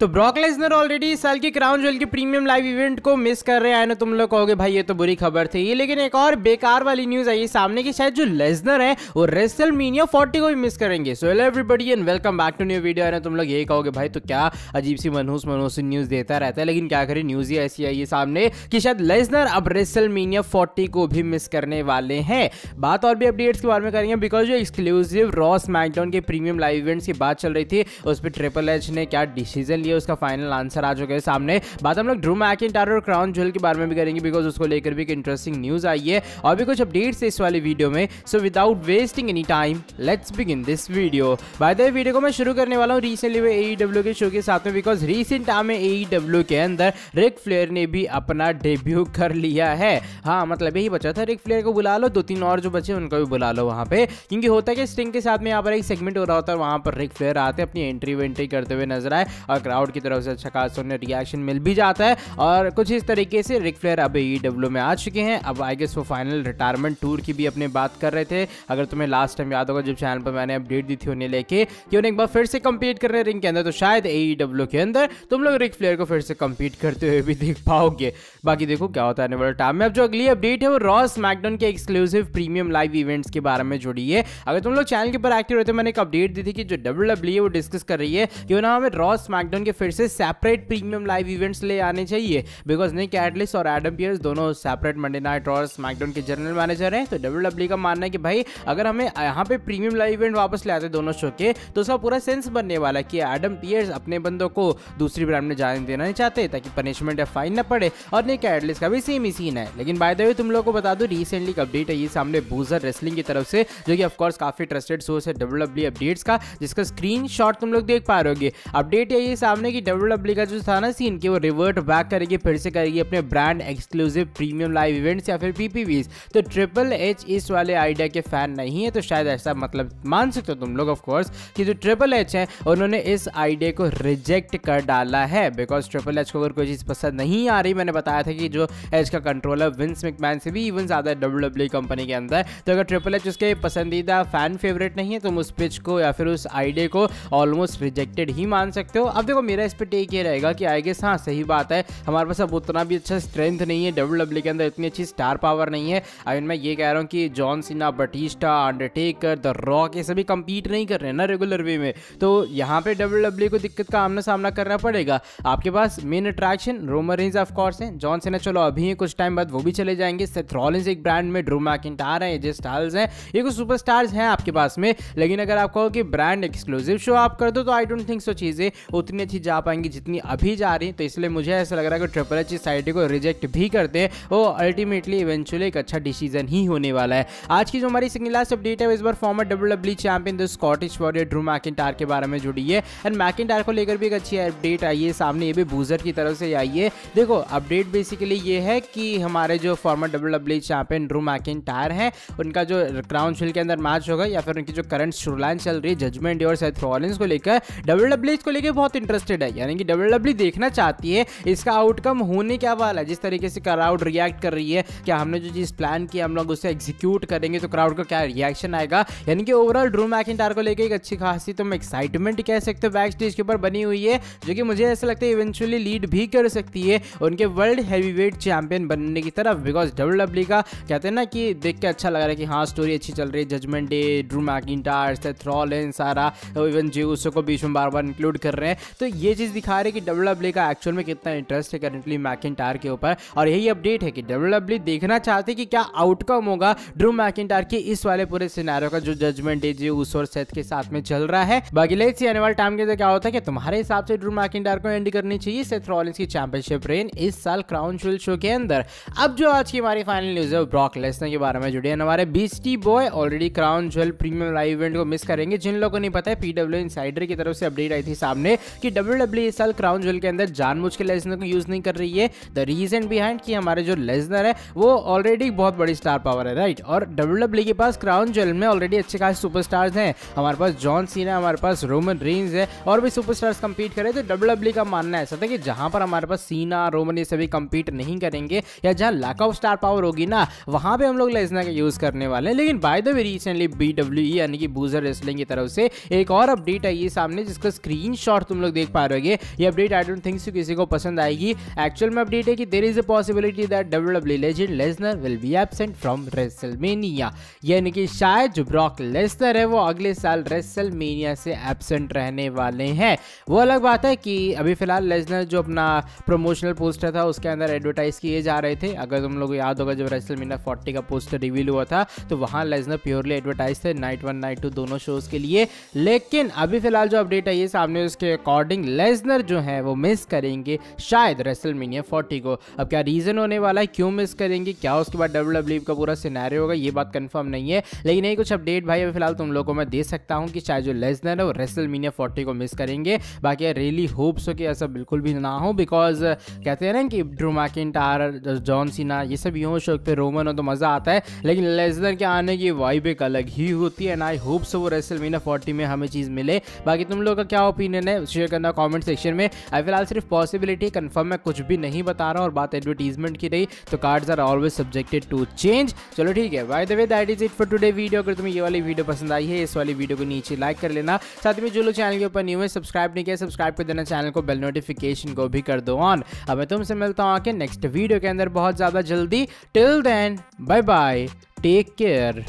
तो Brock Lesnar already इस साल के क्राउन ज्वेल के प्रीमियम लाइव इवेंट को मिस कर रहे हैं ना। तुम लोग कहोगे भाई ये तो बुरी खबर थी ये, लेकिन एक और बेकार वाली न्यूज आई सामने की शायद जो लेसनर है वो रेसलमेनिया 40 को भी मिस करेंगे। So hello everybody and welcome back to new video. है ना, तुम लोग ये कहोगे भाई तो क्या अजीब सी मनहूस न्यूज देता रहता है, लेकिन क्या करें न्यूज ही ऐसी आई है सामने कि शायद लेसनर अब रेसलमेनिया 40 को भी मिस करने वाले हैं। बात और भी अपडेट्स के बारे में करेंगे बिकॉज जो एक्सक्लूसिव रॉ स्मैकडाउन के प्रीमियम लाइव इवेंट्स की बात चल रही थी उस पर ट्रिपल एच ने क्या डिसीजन लिया उसका फाइनल आंसर आ चुका है सामने। बात हम लोग ड्रू मैकिंटायर और क्राउन ज्वेल के बारे में भी करेंगे बिकॉज उसको लेकर भी एक इंटरेस्टिंग न्यूज आई है और भी कुछ अपडेट्स है इस वाली वीडियो में। So without wasting any time let's begin this video. Bye the way video को मैं शुरू करने वाला हूं रिसेंटली हुए AEW के शो के साथ में बिकॉज रिसेंट टाइम में AEW के अंदर रिक फ्लेयर ने भी अपना डेब्यू कर लिया है। हाँ मतलब यही बचा था, रिक फ्लेयर को बुला लो, 2-3 और जो बचे उनको भी बुला लो वहां पे, क्योंकि होता है कि स्टिंग के साथ में यहाँ पर एक सेगमेंट हो रहा होता है, वहां पर रिक फ्लेयर आते अपनी एंट्री करते हुए नजर आए और क्राउड की तरफ से अच्छा खासा उन्हें रिएक्शन मिल भी जाता है और कुछ इस तरीके से रिक फ्लेयर अब AEW में आ चुके हैं। अब आई गेस वो फाइनल रिटायरमेंट टूर की भी अपने बात कर रहे थे। अगर तुम्हें लास्ट टाइम याद होगा जब चैनल पर मैंने अपडेट दी थी उन्हें लेके कि उन्हें एक बार फिर से कंपीट कर रहे हैं रिंग के अंदर, तो शायद AEW के अंदर तुम लोग रिक फ्लेयर को फिर से कंपीट करते हुए भी देख पाओगे। बाकी देखो क्या होता है आने वाले टाइम में। अब जो अगली अपडेट है वो रॉ स्मैकडाउन के एक्सक्लूसिव प्रीमियम लाइव इवेंट्स के बारे में जुड़ी है। अगर तुम लोग चैनल के ऊपर एक्टिव रहते हो मैंने एक अपडेट दी थी कि जो WWE है वो डिस्कस कर रही है कि ना हमें रॉ स्मैकडाउन के फिर से सेपरेट प्रीमियम लाइव इवेंट्स ले आने चाहिए बिकॉज निक एटलिस और एडम पियर्स दोनों separate Monday night raw SmackDown के जनरल मैनेजर हैं। तो WWE का मानना है कि भाई अगर हमें यहाँ पे प्रीमियम लाइव इवेंट वापस ले आते दोनों शो के तो उसका पूरा सेंस बनने वाला है कि एडम पियर्स अपने बंदों को दूसरी ब्रांड में जाने देना नहीं चाहते ताकि पनिशमेंट या फाइन ना पड़े, और निक एटलिस का भी सेम ही सीन है। लेकिन बाय द वे तुम लोगों को बता दो रिसेंटली अपडेट है ये सामने बूजर रेसलिंग की तरफ से, जो कि ऑफ कोर्स काफी ट्रस्टेड सोर्स है WWE अपडेट्स का, जिसका स्क्रीनशॉट तुम लोग देख पा रहे होगे। अपडेट है ये सामने कि WWE का जो था ना सीन कि वो रिवर्ट बैक करेगी, फिर से करेगी अपने brand exclusive premium live events या फिर PPVs। तो ट्रिपल एच इस वाले आइडिया के फैन नहीं है, तो शायद ऐसा मतलब मान सकते हो तुम लोग ऑफ कोर्स कि जो ट्रिपल एच है उन्होंने इस आइडिया को रिजेक्ट कर डाला है बिकॉज ट्रिपल एच को अगर कोई चीज पसंद नहीं आ रही, मैंने बताया था कि जो एच का कंट्रोलर विंस मैकमैन से भी इवन ज्यादा WWE कंपनी के अंदर, तो अगर ट्रिपल एच उसके पसंदीदा फैन फेवरेट नहीं है तुम उस पिच को या फिर उस आइडिया को ऑलमोस्ट रिजेक्टेड ही मान सकते हो। अब देखो मेरा इस पर टेक ये रहेगा कि आई गेस हाँ सही बात है, हमारे पास अब उतना भी अच्छा स्ट्रेंथ नहीं है, WWE के अंदर इतनी अच्छी स्टार पावर नहीं है। आई मीन मैं ये कह रहा हूँ कि John Cena, Batista, Undertaker, the rock ये सभी कंपीट नहीं कर रहे हैं ना रेगुलर वे में, तो यहाँ पे WWE को दिक्कत का आमना सामना करना पड़ेगा। आपके पास main attraction Roman Reigns of course है, जॉन सीना चलो अभी है, कुछ टाइम बाद वो भी चले जाएंगे, सेथ रॉलिंस एक ब्रांड में, ड्रू मैकिंटायर है, एजे स्टाइल्स हैं, ये कुछ सुपरस्टार्स हैं आपके पास में। लेकिन अगर आप कहो कि ब्रांड एक्सक्लूसिव शो आप कर दो तो आई डोंट थिंक सो चीजें उतनी अच्छी जा पाएंगी जितनी अभी जा रही, तो इसलिए मुझे ऐसा लग रहा है कि ट्रिपल एच इस आइडिया को रिजेक्ट भी करते हैं वो अल्टीमेटली इवेंचुअली एक अच्छा डिसीजन ही होने वाला है। आज की जो हमारी सेकंड लास्ट अपडेट है इस बार former WWE champion the Scottish warrior Drew McIntyre के बारे में जुड़ी है एंड मैकिंटायर को लेकर भी एक अच्छी अपडेट आई है सामने, ये भी बूजर की तरफ से आई है। देखो अपडेट बेसिकली ये है कि हमारे जो farmer WWE champion Drew McIntyre हैं उनका जो क्राउन ज्वेल के अंदर मैच होगा या फिर उनकी जो करंट स्टोरीलाइन चल रही है जजमेंट डे और सेथ रॉलिंस को लेकर, WWE इसको लेकर बहुत इंटरेस्टेड है, यानी कि WWE देखना चाहती है इसका आउटकम होने क्या वाला है। जिस तरीके से क्राउड रिएक्ट कर रही है, क्या हमने जो चीज प्लान किया हम लोग उसे एग्जीक्यूट करेंगे तो क्राउड का क्या रिएक्शन आएगा, यानी कि ओवरऑल ड्रू मैकिंटायर को लेकर एक अच्छी खासी तुम एक्साइटमेंट कह सकते हो बैक स्टेज के ऊपर बनी हुई है, जो कि मुझे ऐसा लगता है इवेंचुअली लीड भी कर सकती है उनके वर्ल्ड हैवीवेट चैंपियन बनने की तरफ। बिकॉज WWE का कहते हैं ना कि देख के अच्छा लग रहा है कि हाँ स्टोरी अच्छी चल रही है, judgment day, Drew McIntyre, Seth Rollins, सारा इवन जिउसो को बीच में बार बार इंक्लूड कर रहे हैं, तो ये चीज दिखा रही है कि WWE का एक्चुअल में कितना इंटरेस्ट है करंटली मैकिंटायर के ऊपर। और यही अपडेट है कि WWE देखना चाहते कि क्या आउटकम होगा ड्रू मैकिंटायर के इस वाले पूरे सिनेरियो का जो जजमेंट डे जिउसो और सेथ के साथ में चल रहा है। बाकी लेट्स सी आने वाले टाइम के अंदर क्या होता है कि तुम्हारे हिसाब से ड्रू मैकिंटायर को एंड करनी चाहिए सेथ रॉलिंस की चैंपियनशिप रेन इस साल क्राउन ज्वेल शो के अंदर। अब जो आज की हमारी फाइनल न्यूज है ब्रॉक लेसनर के बारे में जुड़ी है। हमारे Beastie boy already crown jewel premium live event को मिस करेंगे। जिन लोगों को नहीं पता है PW इनसाइडर की तरफ से अपडेट आई थी सामने कि WWE इस साल क्राउन ज्वेल के अंदर जानबूझ के लेसनर को यूज नहीं कर रही है। द रीजन बिहाइंड कि हमारे जो लेसनर है वो ऑलरेडी बहुत बड़ी स्टार पावर है, राइट, और WWE के पास क्राउन ज्वेल में ऑलरेडी अच्छे खासे सुपरस्टार्स हैं। हमारे पास जॉन सीना, हमारे पास रोमन रेंज है और भी सुपरस्टार्स कंपीट करे। तो WWE का मानना ऐसा था कि जहां पर हमारे पास सीना, रोमन ये सभी कंपीट नहीं करेंगे या जहां लैक ऑफ स्टार पावर होगी ना वहां पे हम लोग लेसनर का यूज करने वाले हैं। लेकिन bye the way recently BWE यानी कि बूजर रेसलिंग की तरफ से एक और अपडेट आई है सामने जिसका स्क्रीनशॉट तुम लोग देख पा रहे होगे। ये update I don't think so किसी को पसंद आएगी। एक्चुअल में अपडेट है कि there is a possibility that WWE legend Lesnar will be absent from WrestleMania, यानी कि शायद जो ब्रॉक लेसनर है वो अगले साल रेसलमेनिया से एब्सेंट रहने वाले हैं। वो अलग बात है कि अभी फिलहाल लेसनर जो अपना प्रमोशनल पोस्टर था उसके अंदर एडवर्टाइज किए जा रहे थे। अगर तुम लोग को याद होगा जब रेसलमेनिया 40 का पोस्टर रिवील हुआ था तो वहां लेसनर प्योरली एडवर्टाइज थे नाइट 1 नाइट 2 दोनों शोज के लिए। लेकिन अभी फिलहाल जो अपडेट है ये सामने उसके अकॉर्डिंग लेसनर जो है वो मिस करेंगे शायद रेसलमेनिया 40 को। अब क्या रीजन होने वाला है, क्यों मिस करेंगे, क्या उसके बाद WWE का पूरा सिनेरियो होगा, ये बात कंफर्म नहीं है। लेकिन यही कुछ अपडेट भाई अभी फिलहाल तुम लोगों को मैं दे सकता हूं कि शायद जो लेसनर है वो रेसलमेनिया 40 को मिस करेंगे। बाकी आई रियली होप्स हो कि ऐसा बिल्कुल भी ना हो, बिकॉज कहते हैं ना कि ड्रू मैकिंटायर, जॉन सीना ये सब यूं शो पे रोमन हो तो मजा आता है, लेकिन लेसनर के आने की वाइब एक अलग ही होती है। एंड आई होप सो वो रेसलमेनिया 40 में हमें चीज मिले। बाकी तुम लोगों का क्या ओपिनियन है शेयर करना कमेंट सेक्शन में। आई फिलहाल सिर्फ पॉसिबिलिटी कंफर्म मैं कुछ भी नहीं बता रहा हूं, और बात एडवर्टीजमेंट की रही तो cards are always subjected to change. चलो ठीक है, by the way that is it for today video. अगर तुम्हें ये वाली वीडियो पसंद आई है इस वाली वीडियो को नीचे लाइक कर लेना। साथ में जो लोग चैनल के ऊपर न्यू है सब्सक्राइब नहीं किया सब्सक्राइब कर देना, चैनल को बेल नोटिफिकेशन को भी कर दो ऑन। अब मैं तुमसे मिलता हूँ आके नेक्स्ट वीडियो के अंदर बहुत ज़्यादा जल्दी। Till then bye bye, take care.